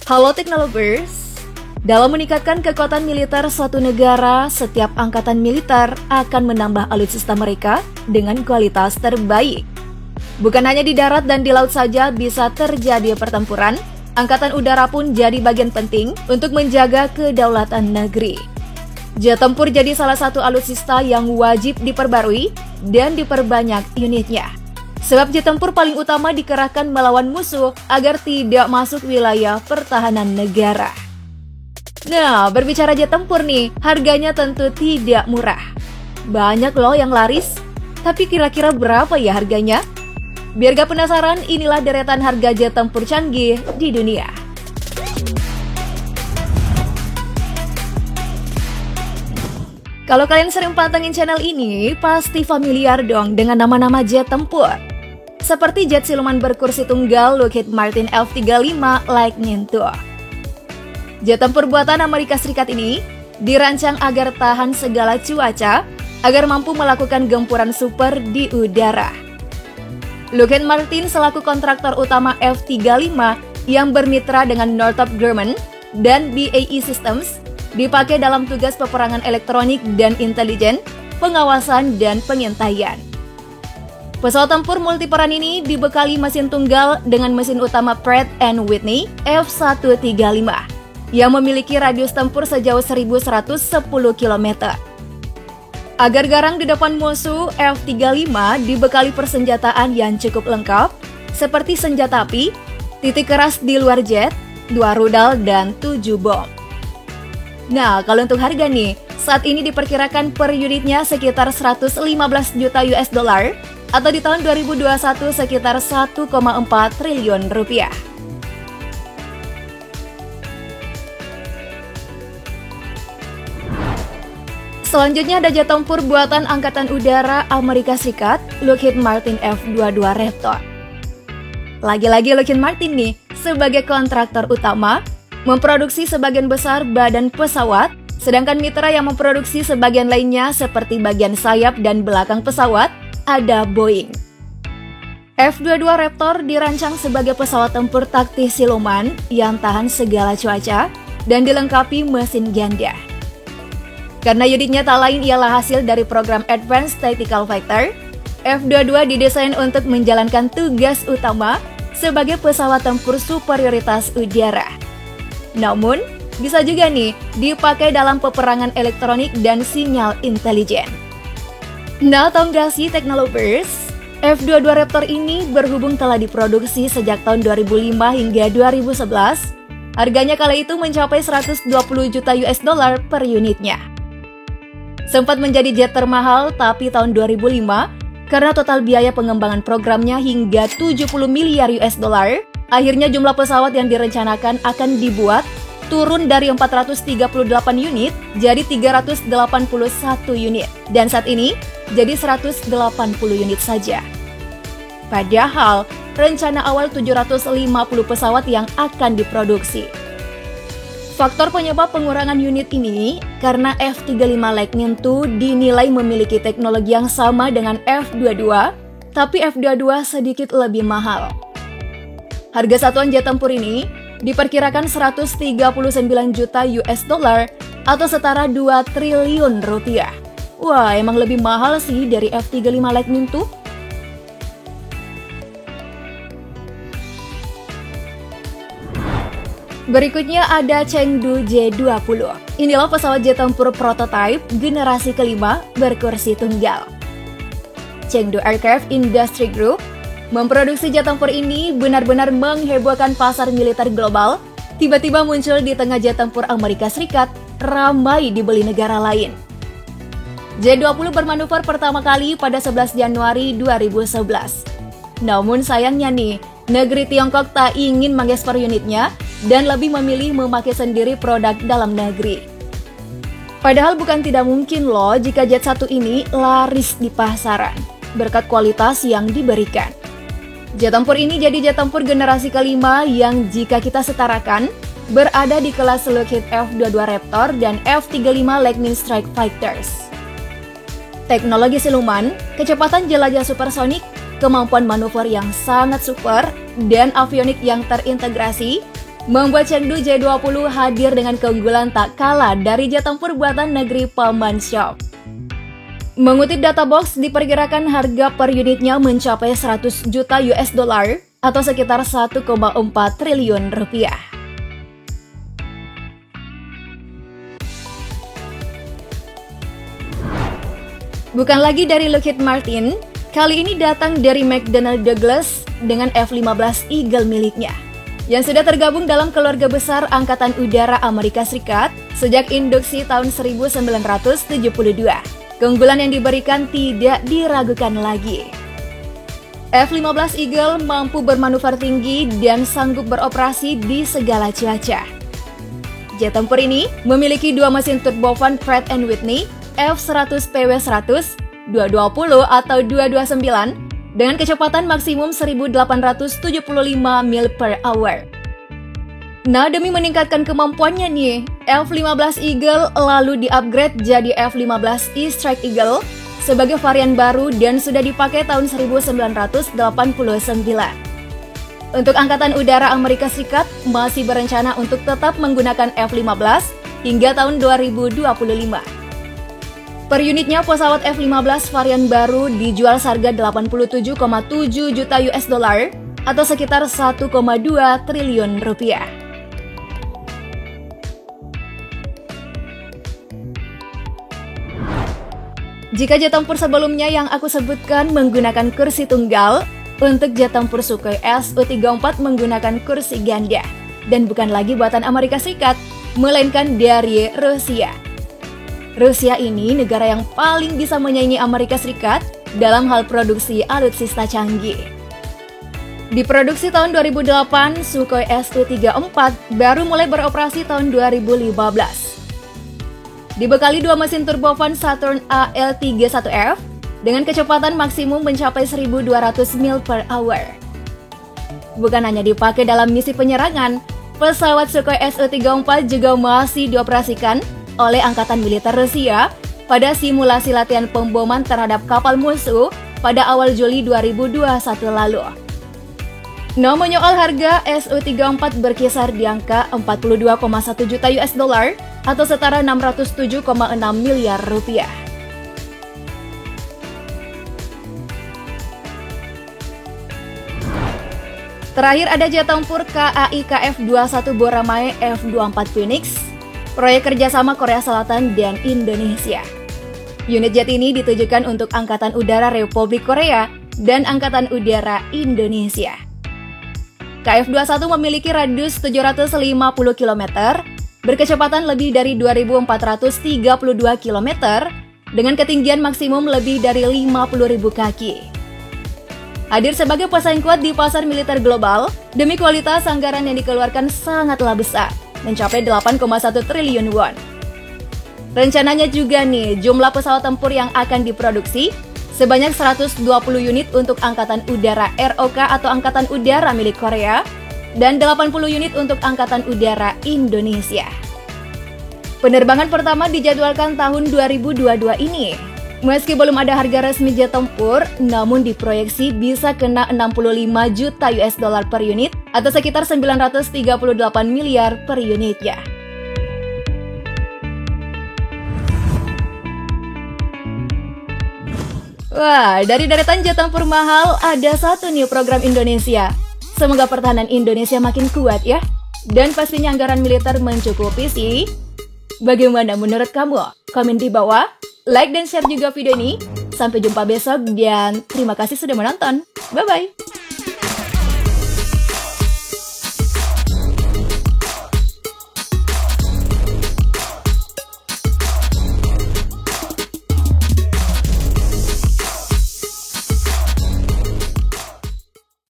Halo Teknolovers, dalam meningkatkan kekuatan militer suatu negara, setiap angkatan militer akan menambah alutsista mereka dengan kualitas terbaik. Bukan hanya di darat dan di laut saja bisa terjadi pertempuran, angkatan udara pun jadi bagian penting untuk menjaga kedaulatan negeri. Jet tempur jadi salah satu alutsista yang wajib diperbarui dan diperbanyak unitnya. Sebab jet tempur paling utama dikerahkan melawan musuh agar tidak masuk wilayah pertahanan negara. Nah, berbicara jet tempur nih, harganya tentu tidak murah. Banyak loh yang laris, tapi kira-kira berapa ya harganya? Biar gak penasaran, inilah deretan harga jet tempur canggih di dunia. Kalau kalian sering pantengin channel ini, pasti familiar dong dengan nama-nama jet tempur. Seperti jet siluman berkursi tunggal Lockheed Martin F-35 Lightning II. Jet tempur buatan Amerika Serikat ini dirancang agar tahan segala cuaca, agar mampu melakukan gempuran super di udara. Lockheed Martin selaku kontraktor utama F-35 yang bermitra dengan Northrop Grumman dan BAE Systems dipakai dalam tugas peperangan elektronik dan intelijen, pengawasan, dan pengintaian. Pesawat tempur multiperan ini dibekali mesin tunggal dengan mesin utama Pratt & Whitney F135 yang memiliki radius tempur sejauh 1.110 km. Agar garang di depan musuh, F-35 dibekali persenjataan yang cukup lengkap seperti senjata api, titik keras di luar jet, 2 rudal, dan 7 bom. Nah, kalau untuk harga nih, saat ini diperkirakan per unitnya sekitar 115 juta US dollar atau di tahun 2021 sekitar 1,4 triliun rupiah. Selanjutnya ada jet tempur buatan Angkatan Udara Amerika Serikat, Lockheed Martin F-22 Raptor. Lagi-lagi Lockheed Martin nih, sebagai kontraktor utama, memproduksi sebagian besar badan pesawat, sedangkan mitra yang memproduksi sebagian lainnya seperti bagian sayap dan belakang pesawat, ada Boeing. F-22 Raptor dirancang sebagai pesawat tempur taktis siluman yang tahan segala cuaca dan dilengkapi mesin ganda. Karena unitnya tak lain ialah hasil dari program Advanced Tactical Fighter, F-22 didesain untuk menjalankan tugas utama sebagai pesawat tempur superioritas udara. Namun, bisa juga nih dipakai dalam peperangan elektronik dan sinyal intelijen. Nah, tahu nggak sih Teknolovers? F-22 Raptor ini berhubung telah diproduksi sejak tahun 2005 hingga 2011, harganya kala itu mencapai 120 juta US dollar per unitnya. Sempat menjadi jet termahal, tapi tahun 2005, karena total biaya pengembangan programnya hingga 70 miliar US dollar, akhirnya jumlah pesawat yang direncanakan akan dibuat turun dari 438 unit jadi 381 unit. Dan saat ini jadi 180 unit saja. Padahal rencana awal 750 pesawat yang akan diproduksi. Faktor penyebab pengurangan unit ini karena F-35 Lightning II dinilai memiliki teknologi yang sama dengan F-22, tapi F-22 sedikit lebih mahal. Harga satuan jet tempur ini diperkirakan 139 juta US dollar atau setara 2 triliun rupiah. Wah, emang lebih mahal sih dari F-35 Lightning II. Berikutnya ada Chengdu J-20. Inilah pesawat jet tempur prototipe generasi kelima berkursi tunggal. Chengdu Aircraft Industry Group memproduksi jet tempur ini benar-benar menghebohkan pasar militer global. Tiba-tiba muncul di tengah jet tempur Amerika Serikat, ramai dibeli negara lain. J-20 bermanuver pertama kali pada 11 Januari 2011. Namun sayangnya nih, negeri Tiongkok tak ingin mengekspor unitnya dan lebih memilih memakai sendiri produk dalam negeri. Padahal bukan tidak mungkin loh jika jet satu ini laris di pasaran, berkat kualitas yang diberikan. Jet tempur ini jadi jet tempur generasi kelima yang jika kita setarakan, berada di kelas Lockheed F-22 Raptor dan F-35 Lightning Strike Fighters. Teknologi siluman, kecepatan jelajah supersonik, kemampuan manuver yang sangat super, dan avionik yang terintegrasi membuat Chengdu J20 hadir dengan keunggulan tak kalah dari jet tempur buatan negeri Paman Shop. Mengutip data box, diperkirakan harga per unitnya mencapai 100 juta US dollar atau sekitar 1,4 triliun rupiah. Bukan lagi dari Lockheed Martin, kali ini datang dari McDonnell Douglas dengan F-15 Eagle miliknya, yang sudah tergabung dalam keluarga besar Angkatan Udara Amerika Serikat sejak induksi tahun 1972. Keunggulan yang diberikan tidak diragukan lagi. F-15 Eagle mampu bermanuver tinggi dan sanggup beroperasi di segala cuaca. Jet tempur ini memiliki dua mesin turbofan Pratt & Whitney F100PW100, 220 atau 229 dengan kecepatan maksimum 1875 mil per hour. Nah, demi meningkatkan kemampuannya nih, F-15 Eagle lalu di-upgrade jadi F-15 E-Strike Eagle sebagai varian baru dan sudah dipakai tahun 1989. Untuk Angkatan Udara Amerika Serikat masih berencana untuk tetap menggunakan F-15 hingga tahun 2025. Per unitnya pesawat F-15 varian baru dijual seharga 87,7 juta US dollar atau sekitar 1,2 triliun rupiah. Jika jet tempur sebelumnya yang aku sebutkan menggunakan kursi tunggal, untuk jet tempur Sukhoi Su-34 menggunakan kursi ganda dan bukan lagi buatan Amerika Serikat, melainkan dari Rusia. Rusia ini negara yang paling bisa menyaingi Amerika Serikat dalam hal produksi alutsista canggih. Diproduksi tahun 2008, Sukhoi Su-34 baru mulai beroperasi tahun 2015. Dibekali dua mesin turbofan Saturn AL-31F dengan kecepatan maksimum mencapai 1.200 mil per hour. Bukan hanya dipakai dalam misi penyerangan, pesawat Sukhoi Su-34 juga masih dioperasikan oleh Angkatan Militer Rusia pada simulasi latihan pemboman terhadap kapal musuh pada awal Juli 2021 lalu. Nah, menyoal harga, Su-34 berkisar di angka 42,1 juta US dollar atau setara 607,6 miliar rupiah. Terakhir ada jet tempur KAI KF-21 Boramae F-24 Phoenix, proyek kerjasama Korea Selatan dan Indonesia. Unit jet ini ditujukan untuk Angkatan Udara Republik Korea dan Angkatan Udara Indonesia. KF-21 memiliki radius 750 km, berkecepatan lebih dari 2.432 km, dengan ketinggian maksimum lebih dari 50.000 kaki. Hadir sebagai pesaing kuat di pasar militer global, demi kualitas anggaran yang dikeluarkan sangatlah besar, mencapai 8,1 triliun won. Rencananya juga nih, jumlah pesawat tempur yang akan diproduksi sebanyak 120 unit untuk Angkatan Udara ROK atau Angkatan Udara milik Korea, dan 80 unit untuk Angkatan Udara Indonesia. Penerbangan pertama dijadwalkan tahun 2022 ini. Meski belum ada harga resmi jet tempur, namun diproyeksi bisa kena 65 juta US dollar per unit atau sekitar 938 miliar per unitnya. Wah, dari deretan jet tempur mahal ada satu nih program Indonesia. Semoga pertahanan Indonesia makin kuat ya. Dan pastinya anggaran militer mencukupi sih. Bagaimana menurut kamu? Komen di bawah. Like dan share juga video ini. Sampai jumpa besok dan terima kasih sudah menonton. Bye-bye.